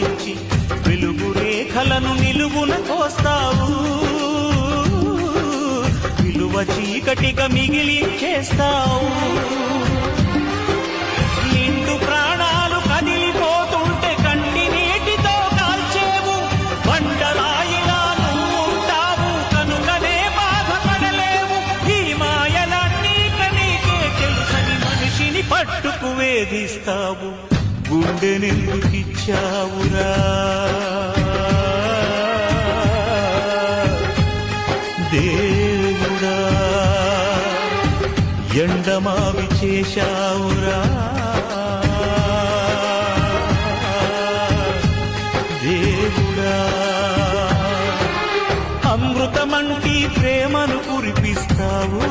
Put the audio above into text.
పూరించి వెలుగు రేఖలను నిలువున కోస్తావు, విలువ చీకటిగా మిగిలించేస్తావు. నిండు ప్రాణాలు కదిలిపోతుంటే కంటి నీటితో కాల్చేవు, బండరాయిలా నువ్వు ఉంటావు కనుకనే బాధపడలేవు. ఈ మాయలన్నీ నీకే తెలుసని మనిషిని పట్టుకు వేధిస్తావు. గుండెనెందుకిచ్చావురా దేవుడా, ఎండమావి చేశావురా దేవుడా. అమృతమంటి ప్రేమను కురిపిస్తావు,